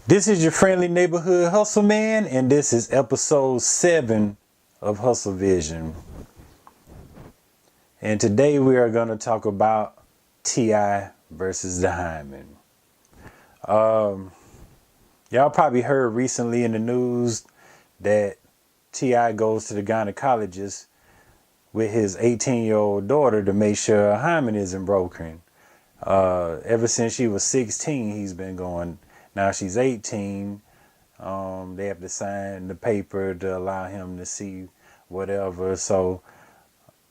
This is your friendly neighborhood hustle man, and this is episode 7 of Hustle Vision. And today we are going to talk about T.I. versus the Hymen. Y'all probably heard recently in the news that T.I. goes to the gynecologist with his 18-year-old daughter to make sure her hymen isn't broken. Ever since she was 16, he's been going. Now she's 18. They have to sign the paper to allow him to see whatever. So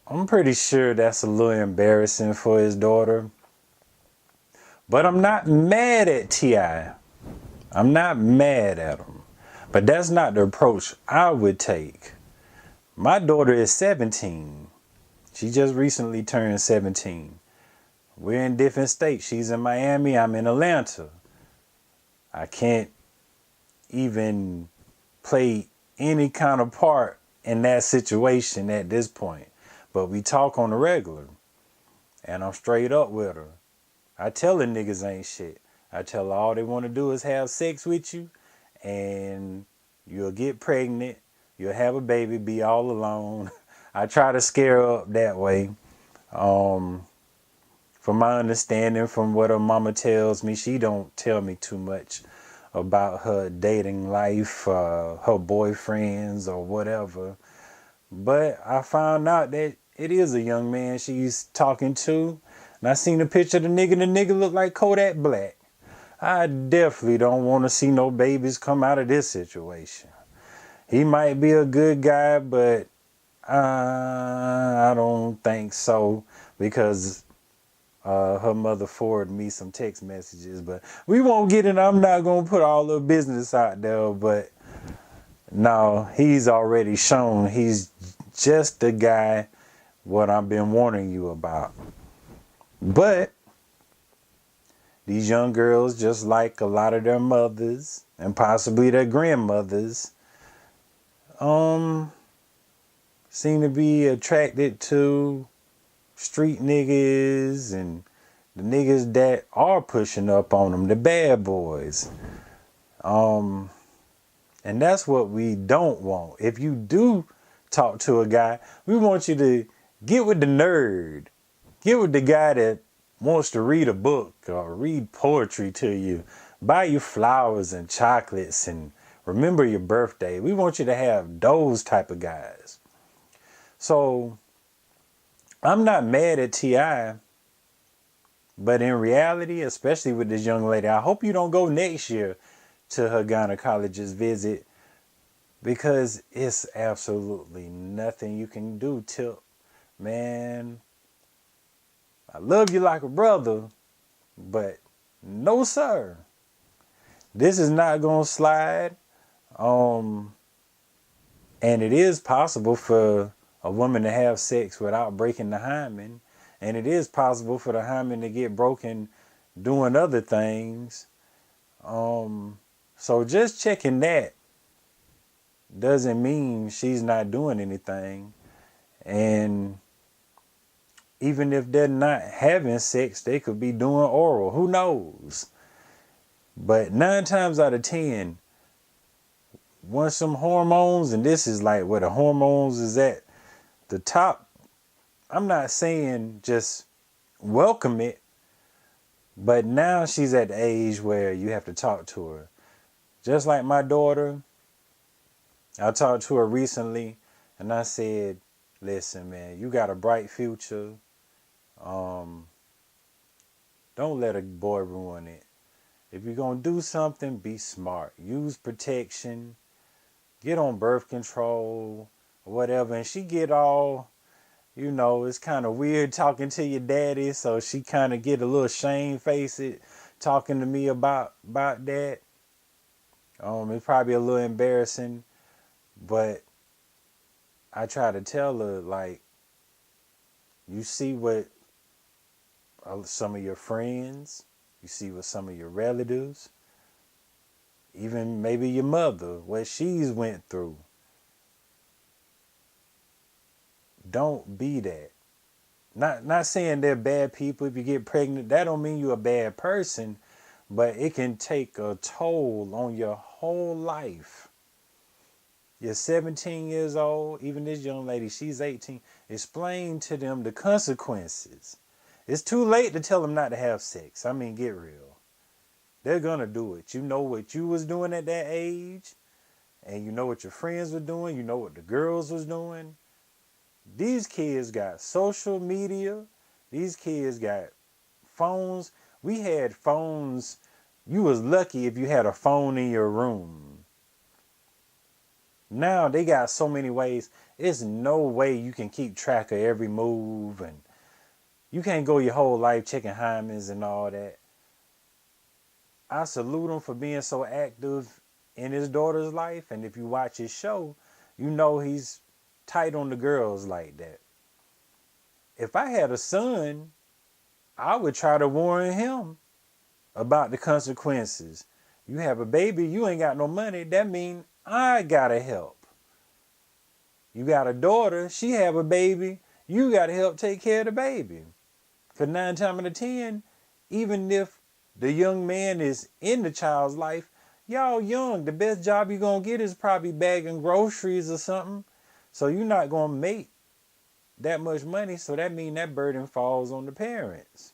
I'm pretty sure that's a little embarrassing for his daughter. But I'm not mad at T.I. I'm not mad at him. But that's not the approach I would take. My daughter is 17. She just recently turned 17. We're in different states. She's in Miami. I'm in Atlanta. I can't even play any kind of part in that situation at this point. But we talk on the regular. And I'm straight up with her. I tell her niggas ain't shit. I tell her all they want to do is have sex with you. And you'll get pregnant. You'll have a baby, be all alone. I try to scare her up that way. From my understanding, from what her mama tells me, she don't tell me too much about her dating life, her boyfriends or whatever. But I found out that it is a young man she's talking to. And I seen a picture of the nigga look like Kodak Black. I definitely don't want to see no babies come out of this situation. He might be a good guy, but I don't think so, because her mother forwarded me some text messages, but we won't get in. I'm not going to put all the business out there, but no, he's already shown he's just the guy what I've been warning you about. But these young girls, just like a lot of their mothers and possibly their grandmothers, seem to be attracted to street niggas and the niggas that are pushing up on them, the bad boys. And that's what we don't want. If you do talk to a guy, we want you to get with the nerd. Get with the guy that wants to read a book or read poetry to you. Buy you flowers and chocolates and remember your birthday. We want you to have those type of guys. So I'm not mad at T.I., but in reality, especially with this young lady, I hope you don't go next year to her gynecologist visit, because it's absolutely nothing you can do. Till, man, I love you like a brother, but no sir, this is not gonna slide. And it is possible for a woman to have sex without breaking the hymen, and it is possible for the hymen to get broken doing other things. So just checking that doesn't mean she's not doing anything. And even if they're not having sex, they could be doing oral. Who knows? But 9 times out of 10, once some hormones, and this is like where the hormones is at the top, I'm not saying just welcome it, but now she's at the age where you have to talk to her. Just like my daughter, I talked to her recently and I said, listen, man, you got a bright future. Don't let a boy ruin it. If you're going to do something, be smart. Use protection. Get on birth control or whatever. And she get all, it's kind of weird talking to your daddy. So she kind of get a little shamefaced talking to me about that. It's probably a little embarrassing. But I try to tell her, like, you see what some of your friends, you see what some of your relatives, even maybe your mother, what she's went through. Don't be that. Not saying they're bad people. If you get pregnant, that don't mean you're a bad person. but it can take a toll on your whole life. You're 17 years old, even this young lady, she's 18. Explain to them the consequences. It's too late to tell them not to have sex. I mean, get real. They're going to do it. You know what you was doing at that age, and you know what your friends were doing. You know what the girls was doing. These kids got social media. These kids got phones. We had phones. You was lucky if you had a phone in your room. Now they got so many ways. There's no way you can keep track of every move, and you can't go your whole life checking Hymens and all that. I salute him for being so active in his daughter's life, and if you watch his show, you know he's tight on the girls like that. If I had a son, I would try to warn him about the consequences. You have a baby, you ain't got no money, that means I gotta help. You got a daughter, she have a baby, you gotta help take care of the baby. For 9 times out of 10, even if the young man is in the child's life, y'all young, the best job you're gonna get is probably bagging groceries or something. So you're not gonna make that much money, so that means that burden falls on the parents.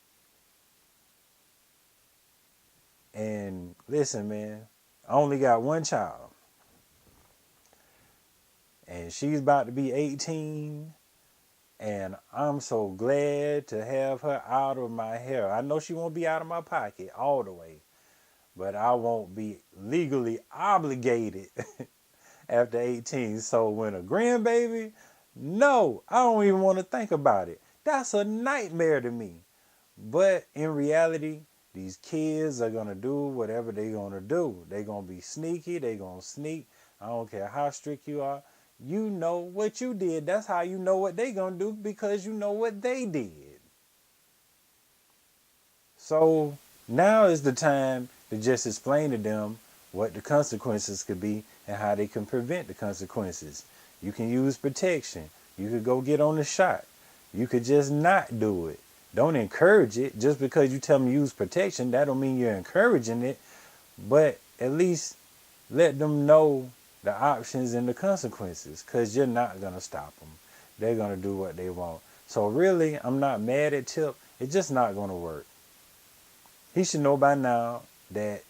And listen, man, I only got one child. And she's about to be 18. And I'm so glad to have her out of my hair. I know she won't be out of my pocket all the way. But I won't be legally obligated after 18. So when a grandbaby, no, I don't even want to think about it. That's a nightmare to me. But in reality, these kids are going to do whatever they're going to do. They're going to be sneaky. They're going to sneak. I don't care how strict you are. You know what you did. That's how you know what they're going to do, because you know what they did. So now is the time to just explain to them what the consequences could be and how they can prevent the consequences. You can use protection. You could go get on the shot. You could just not do it. Don't encourage it. Just because you tell them use protection, that don't mean you're encouraging it. But at least let them know the options and the consequences, because you're not going to stop them. They're going to do what they want. So really, I'm not mad at Tip. It's just not going to work. He should know by now that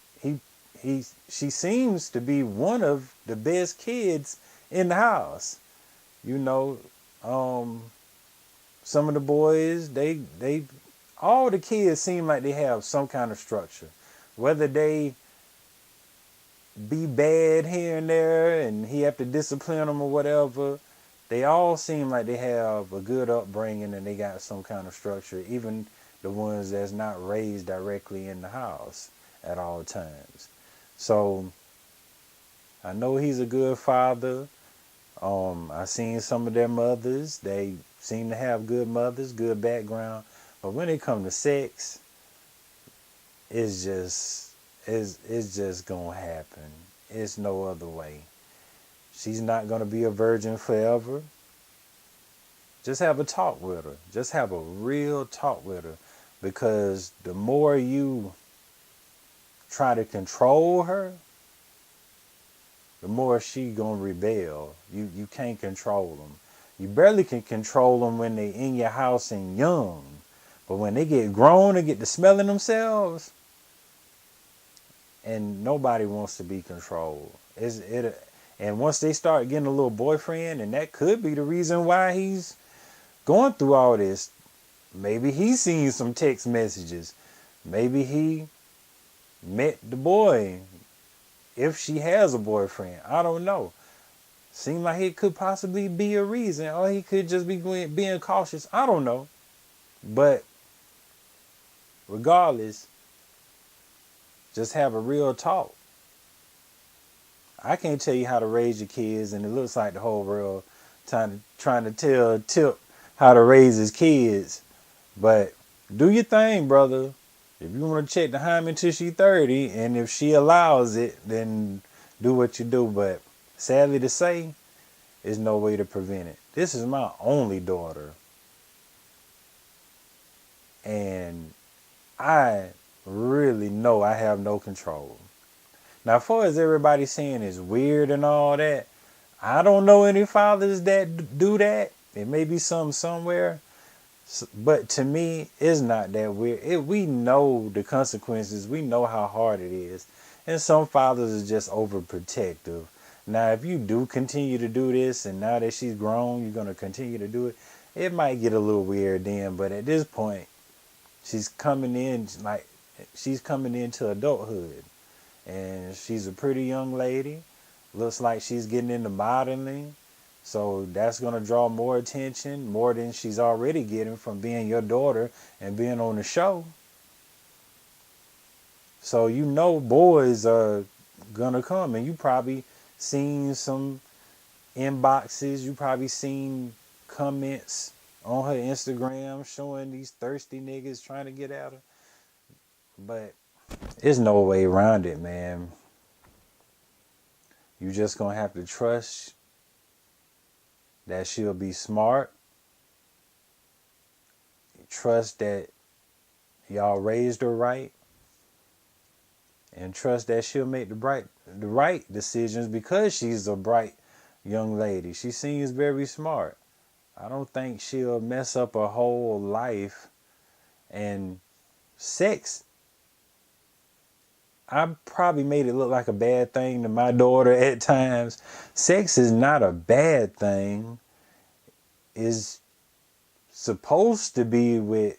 she seems to be one of the best kids in the house. You know, some of the boys, all the kids seem like they have some kind of structure. Whether they be bad here and there and he have to discipline them or whatever, they all seem like they have a good upbringing and they got some kind of structure, even the ones that's not raised directly in the house at all times. So I know he's a good father. I seen some of their mothers. They seem to have good mothers, good background. But when it comes to sex, it's just gonna happen. It's no other way. She's not gonna be a virgin forever. Just have a talk with her. Just have a real talk with her. Because the more you try to control her, the more she gonna rebel. You can't control them. You barely can control them when they in your house and young. But when they get grown and get to smelling themselves, and nobody wants to be controlled. And once they start getting a little boyfriend, and that could be the reason why he's going through all this. Maybe he's seen some text messages. Maybe he met the boy, if she has a boyfriend. I don't know. Seems like it could possibly be a reason, or he could just be being cautious. I don't know. But regardless, just have a real talk. I can't tell you how to raise your kids, and it looks like the whole world trying to tell Tip how to raise his kids. But do your thing, brother. If you want to check the Hymen till she's 30, and if she allows it, then do what you do. But sadly to say, there's no way to prevent it. This is my only daughter. And I really know I have no control. Now, as far as everybody saying it's weird and all that, I don't know any fathers that do that. It may be some somewhere, but to me, it's not that weird. We know the consequences. We know how hard it is. And some fathers are just overprotective. Now, if you do continue to do this, and now that she's grown, you're going to continue to do it, it might get a little weird then. But at this point, she's coming into adulthood. And she's a pretty young lady. Looks like she's getting into modeling. So that's going to draw more attention, more than she's already getting from being your daughter and being on the show. So you know boys are going to come. And you probably seen some inboxes. You probably seen comments on her Instagram showing these thirsty niggas trying to get at her. But there's no way around it, man. You just going to have to trust that she'll be smart. Trust that y'all raised her right. And trust that she'll make the right decisions because she's a bright young lady. She seems very smart. I don't think she'll mess up her whole life. And sex, I probably made it look like a bad thing to my daughter at times. Sex is not a bad thing. It's supposed to be with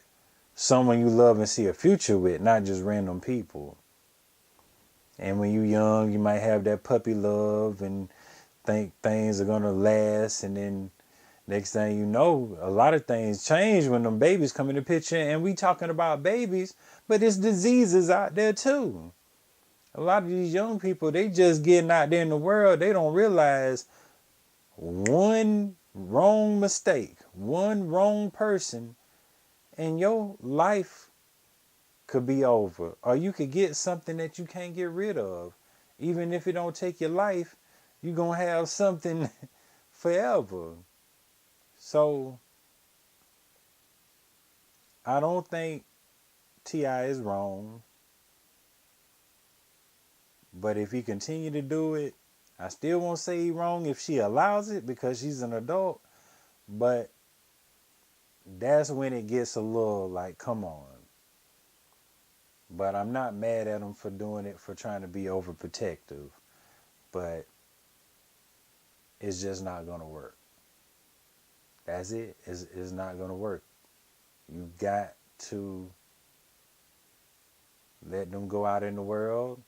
someone you love and see a future with, not just random people. And when you're young, you might have that puppy love and think things are going to last. And then next thing you know, a lot of things change when them babies come in the picture. And we talking about babies, but there's diseases out there too. A lot of these young people, they just getting out there in the world. They don't realize one wrong mistake, one wrong person, and your life could be over. Or you could get something that you can't get rid of. Even if it don't take your life, you're going to have something forever. So, I don't think T.I. is wrong. But if he continue to do it, I still won't say he's wrong if she allows it because she's an adult. But that's when it gets a little like, come on. But I'm not mad at him for doing it, for trying to be overprotective. But it's just not going to work. That's it. It's not going to work. You got to let them go out in the world,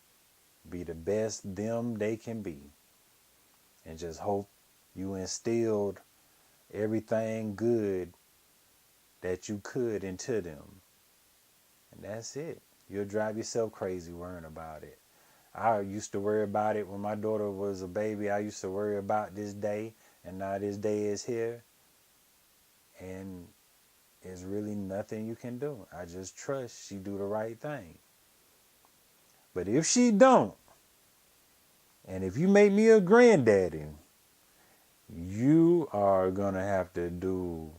be the best them they can be. And just hope you instilled everything good that you could into them. And that's it. You'll drive yourself crazy worrying about it. I used to worry about it when my daughter was a baby. I used to worry about this day. And now this day is here. And there's really nothing you can do. I just trust she do the right thing. But if she don't, and if you make me a granddaddy, you are going to have to do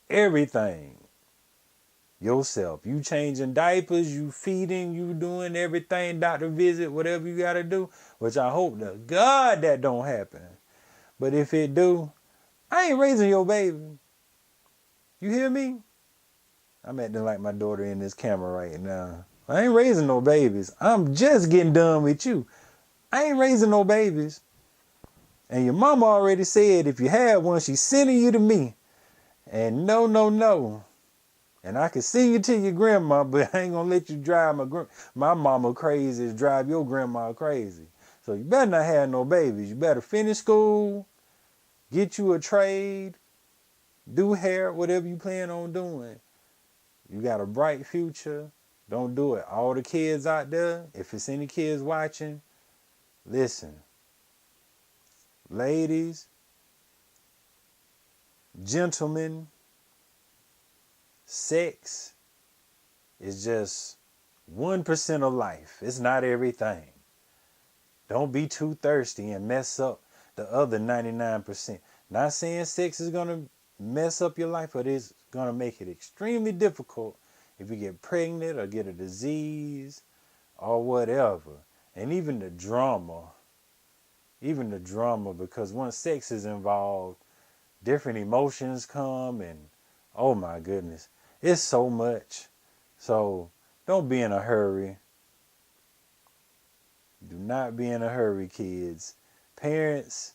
everything yourself. You changing diapers, you feeding, you doing everything, doctor visit, whatever you got to do, which I hope to God that don't happen. But if it do, I ain't raising your baby. You hear me? I'm acting like my daughter in this camera right now. I ain't raising no babies. I'm just getting done with you. I ain't raising no babies. And your mama already said if you have one, she's sending you to me. And no. And I can send you to your grandma, but I ain't gonna let you drive my mama crazy, drive your grandma crazy. So you better not have no babies. You better finish school, get you a trade, do hair, whatever you plan on doing. You got a bright future. Don't do it. All the kids out there, if it's any kids watching, listen. Ladies, gentlemen, sex is just 1% of life. It's not everything. Don't be too thirsty and mess up the other 99%. Not saying sex is going to mess up your life, but it's going to make it extremely difficult if you get pregnant or get a disease or whatever. And even the drama, because once sex is involved, different emotions come, and oh my goodness, it's so much. So don't be in a hurry. Do not be in a hurry, kids. Parents,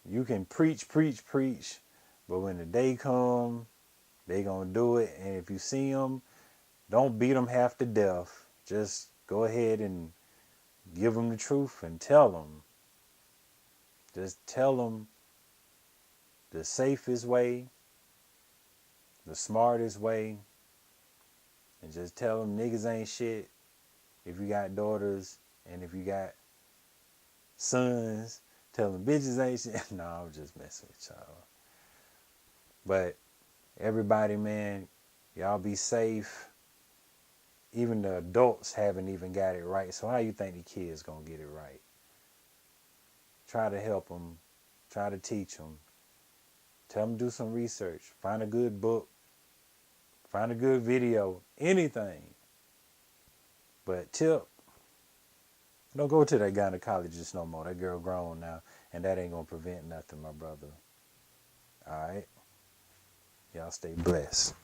you can preach, but when the day comes, they gonna do it. And if you see them, don't beat them half to death. Just go ahead and give them the truth and tell them. Just tell them the safest way, the smartest way, and just tell them niggas ain't shit if you got daughters, and if you got sons, tell them bitches ain't shit. No, I'm just messing with y'all. But everybody, man, y'all be safe. Even the adults haven't even got it right. So how you think the kids gonna get it right? Try to help them. Try to teach them. Tell them to do some research. Find a good book. Find a good video. Anything. But tip, don't go to that gynecologist no more. That girl grown now. And that ain't gonna prevent nothing, my brother. Alright? Y'all stay blessed.